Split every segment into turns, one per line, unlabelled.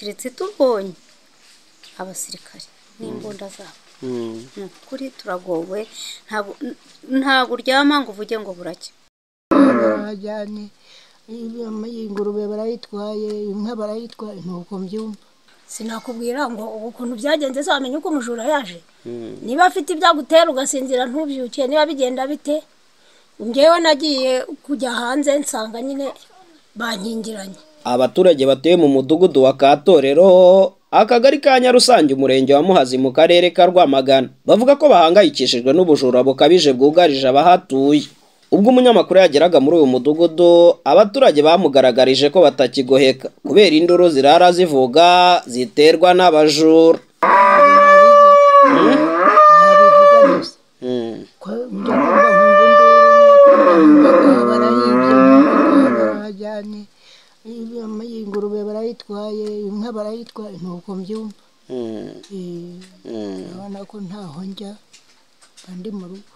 keretse tubonye abasirikare n'imbunda zabo. Kuri turagowe, ntabwo uryama ngo uvuge ngo buracya.
Barajyanye ingurube barayitwaye, inka barayitwaye, nuko mbyumva.
Sinakubwira ngo ukuntu byagenze wamenye uko umujura yaje. Niba afite ibyagutera ugasinzira ntubyuke, niba bigenda bite. Ngewe nagiye kujya hanze nsanga nyine bankingiranye.
Abaturage batuye mu mudugudu wa Katorero, akagari ka Nyarusange, umurenge wa Muhazi mu karere ka Rwamagana, bavuga ko bahangayikishijwe n'ubujura bukabije bwugarije abahatuye. Ubwo umunyamakuru yageraga muri uyu mudugudu, abaturage bamugaragarije ko batakigoheka kubera induru zirara zivuga ziterwa n'abajura.
Ingurube barayitwaye, inka barayitwaye, nuko mbyumva. Urabona ko ntaho njya kandi mu rugo.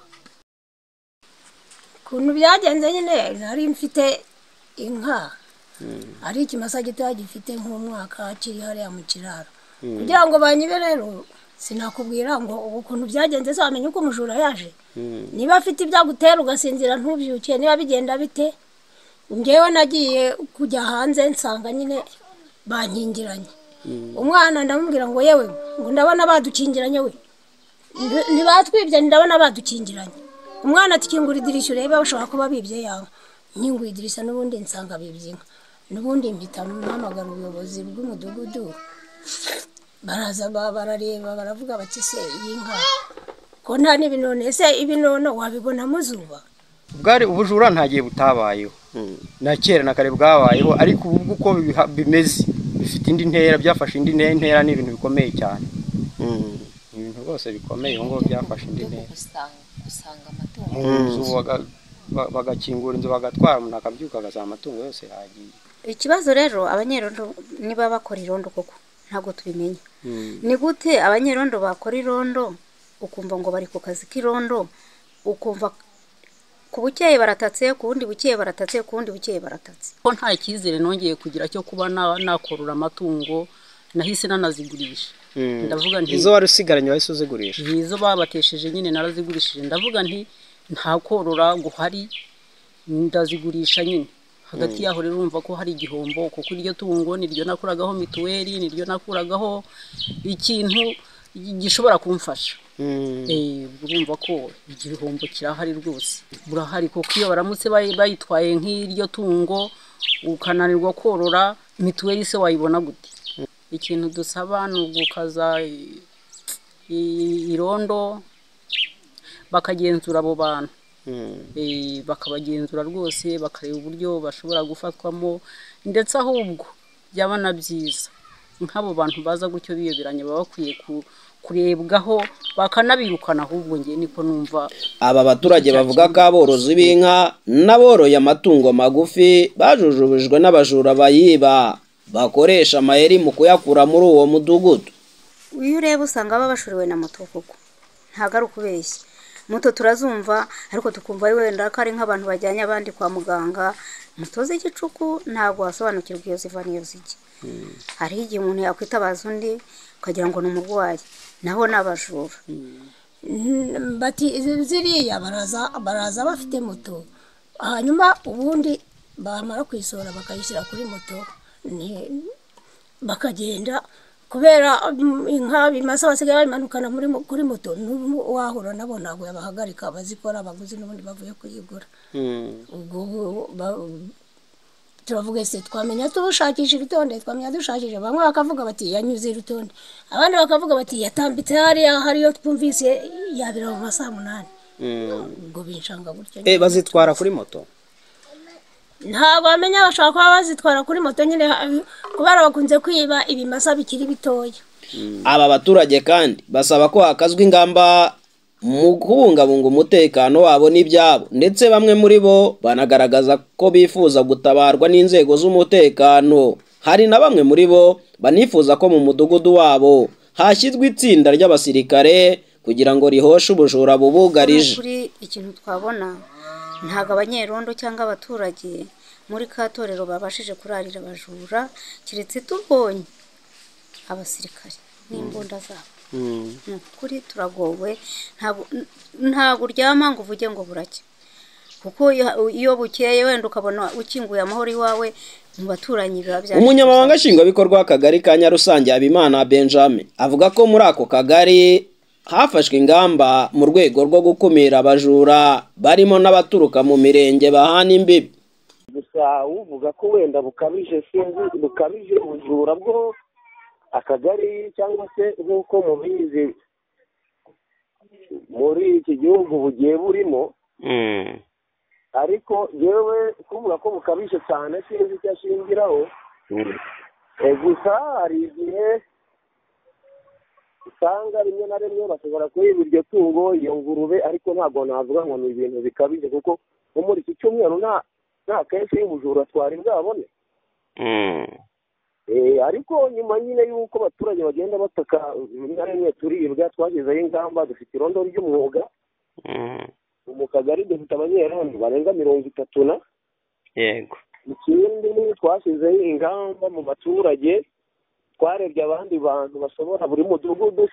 Ukuntu byagenze nyine nari mfite inka, ari ikimasa gitoya gifite nk'umwaka kiri hariya mu kiraro. Kugira ngo banyibe rero sinakubwira ngo ukuntu byagenze wamenye uko umujura yaje. Niba afite ibyagutera ugasinzira ntubyuke, niba bigenda bite. Ngewe nagiye kujya hanze nsanga nyine bankingiranye. Umwana ndamubwira ngo yewe ngo ndabona badukingiranye we. Nibatwibye ndabona badukingiranye. Umwana atikingura idirishya urebe bashobora kuba bibye yawe. Nyinguye idirishya n'ubundi nsanga bibye inka. N'ubundi mpita mpamagara ubuyobozi bw'umudugudu. Baraza barareba baravuga bati se iyi nka ko nta n'ibinono, ese ibinono wabibona muzuba.
Bwari ubujura ntagiye butabayeho. Na kera na kare bwabayeho, ariko ubu uko bimeze bifite indi ntera, byafashe indi ntera n'ibintu bikomeye cyane. Ibintu rwose bikomeye ngo byafashe indi ntera.
Usanga amatungo
bagakingura inzu bagatwara umuntu akabyuka agasanga amatungo yose yagiye.
Ikibazo rero abanyerondo niba bakora irondo koko ntabwo tubimenya. Ni gute abanyerondo bakora irondo ukumva ngo bari ku kazi k'irondo, ukumva ku bukeye baratatse, ku wundi bukeye baratatse, ku wundi bukeye baratatse.
Ko nta cyizere nongeye kugira cyo kuba nakorora amatungo, nahise nanazigurisha. Ndavuga nti
izo wari usigaranye wahise uzigurisha.
Izo babatesheje nyine narazigurishije. Ndavuga nti nta korora guhari, ndazigurisha nyine. Hagati yaho rero urumva ko hari igihombo, kuko iryo tungo niryo nakuragaho mituweli, niryo nakuragaho ikintu gishobora kumfasha. Urumva ko igihombo kirahari rwose. Burahari kuko iyo baramutse bayitwaye nk'iryo tungo ukananirwa korora, mituweli se wayibona gute? Ikintu dusaba ni ugukaza irondo bakagenzura abo bantu. Bakabagenzura rwose, bakareba uburyo bashobora gufatwamo, ndetse ahubwo byaba na byiza nk'abo bantu baza gutyo biyoberanye baba bakwiye kurebwaho bakanabirukana, ahubwo ngiye niko numva.
Aba baturage bavuga ko aborozi b'inka n'aboroye amatungo magufi bajujubijwe n'abajura bayiba bakoresha amayeri mu kuyakura muri uwo mudugudu.
Uyu ureba usanga baba bashuriwe na moto koko, ntago ari ukubeshya. Moto turazumva ariko tukumva wenda ko ari nk'abantu bajyanye abandi kwa muganga. Moto z'igicuku ntago wasobanukirwa iyo ziva niyo zijya. Hari igihe umuntu yakwitabaza undi ukagira ngo ni umurwayi, naho n'abajura.
Bati ziriya baraza bafite moto, hanyuma ubundi bamara kwisora bakayishyira kuri moto bakagenda. Kubera inka bimasa basigaye bamanukana kuri moto, wahura nabo ntabwo yabahagarika bazikora abaguzi n'ubundi bavuye kuyigura. Ubwo turavuga se twamenya tubushakisha irutonde, twamenya dushakisha. Bamwe bakavuga bati yanyuze irutonde, abandi bakavuga bati yatambitse hariyo twumvise yabira mu masaha 8. Ubwo binshanga gutyo.
Bazitwara kuri moto?
Ntabwo bamenya bashaka kuba bazitwara kuri moto nyine, kubera bakunze kwiba ibimasa bikiri bitoya.
Aba baturage kandi basaba ko hakazwa ingamba mu kubungabunga umutekano wabo n'ibyabo, ndetse bamwe muri bo banagaragaza ko bifuza gutabarwa n'inzego z'umutekano. Hari na bamwe muri bo banifuza ko mu mudugudu wabo hashyizwe itsinda ry'abasirikare kugira ngo rihoshe ubujura bubugarije.
Kuri ikintu twabona ntago abanyerondo cyangwa abaturage muri Katorero babashije kurarira abajura, keretse tubonye abasirikare n'imbunda zabo. Ni ukuri turagowe, ntabwo uryama ngo uvuge ngo buracya, kuko iyo bukeye wenda ukabona ukinguye amahoro iwawe mu baturanyi biba byaje.
Umunyamabanga nshingwabikorwa w'akagari ka Nyarusange Habimana Benjamin avuga ko muri ako kagari hafashwe ingamba mu rwego rwo gukumira abajura barimo n'abaturuka mu mirenge bahana imbibi.
Gusa uvuga ko wenda bukabije ubujura bwo akagari cyangwa se nk'uko mubizi muri iki gihugu bugiye burimo, ariko yewe kuvuga ko bukabije cyane sinzi icyo ashingiraho. Gusa hari igihe usanga rimwe na rimwe bashobora kuyiba iryo tungo, iyo ngurube, ariko ntabwo navuga ngo ni ibintu bikabije, kuko nko muri iki cyumweru nta kenshi y'ubujura twari bwabone. Ariko nyuma nyine y'uko abaturage bagenda bataka rimwe na rimwe turibwa, twashyizeho ingamba, dufite irondo ry'umwuga mu kagari, dufite abanyerondo barenga 30.
Yego.
Ikindi twashyizeho ingamba mu baturage, twarebye abandi bantu bashobora buri mudugudu,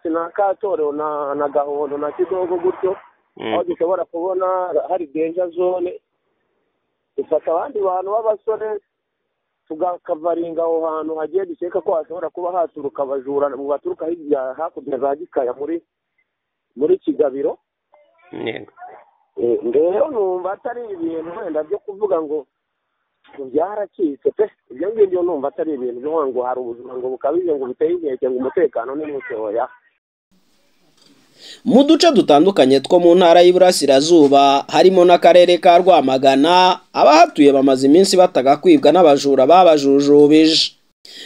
sinakatorero na gahondo na kidogo gutyo, aho dushobora kubona hari danger zone, dufata abandi bantu b'abasore tugakavaringa aho hantu hagiye dukeka ko hashobora kuba haturuka abajura mu baturuka hirya hakurya za Gikaya muri Kigabiro. Rero numva atari ibintu wenda byo kuvuga ngo byaracitse pe, ibyo ngibyo numva atari ibintu byo ngo hari ubuzima ngo bukabije ngo biteye inkeke ngo umutekano ni mukeya.
Mu duce dutandukanye two mu ntara y'Iburasirazuba harimo n'akarere ka Rwamagana, abahatuye bamaze iminsi bataga kwibwa n'abajura babajujubije.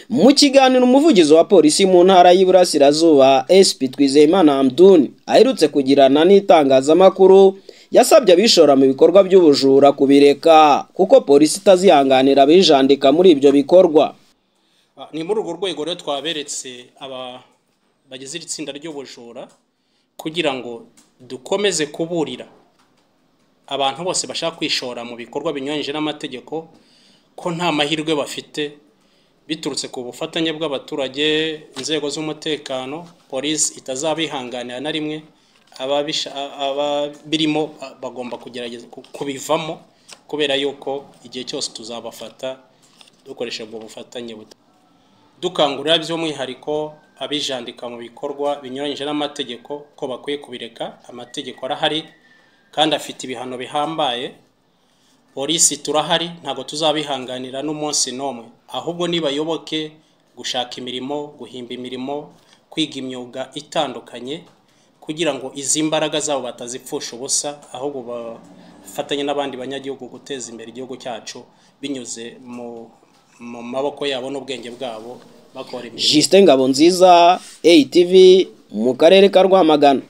Mu kiganiro umuvugizi wa polisi mu ntara y'Iburasirazuba SP Twizeyimana Hamdun aherutse kugirana n'itangazamakuru, yasabye abishora mu bikorwa by'ubujura kubireka kuko polisi itazihanganira abijandika muri ibyo bikorwa.
Ni muri urwo rwego rero twaberetse bagize itsinda ry'ubujura kugira ngo dukomeze kuburira abantu bose bashaka kwishora mu bikorwa binyuranyije n'amategeko ko nta mahirwe bafite, biturutse ku bufatanye bw'abaturage, inzego z'umutekano, polisi itazabihanganira na rimwe, birimo bagomba kugerageza kubivamo, kubera yuko igihe cyose tuzabafata dukoresha ubwo bufatanye. Dukangurira by'umwihariko abijandika mu bikorwa binyuranyije n'amategeko ko bakwiye kubireka. Amategeko arahari kandi afite ibihano bihambaye, polisi turahari, ntabwo tuzabihanganira n'umunsi n'umwe, ahubwo nibayoboke gushaka imirimo, guhimba imirimo, kwiga imyuga itandukanye kugira ngo izi mbaraga zabo batazipfusha ubusa, ahubwo bafatanye n'abandi banyagihugu guteza imbere igihugu cyacu binyuze mu maboko yabo n'ubwenge bwabo bakora imirimo.
Justin Ngabonziza, ATV, mu karere ka Rwamagana.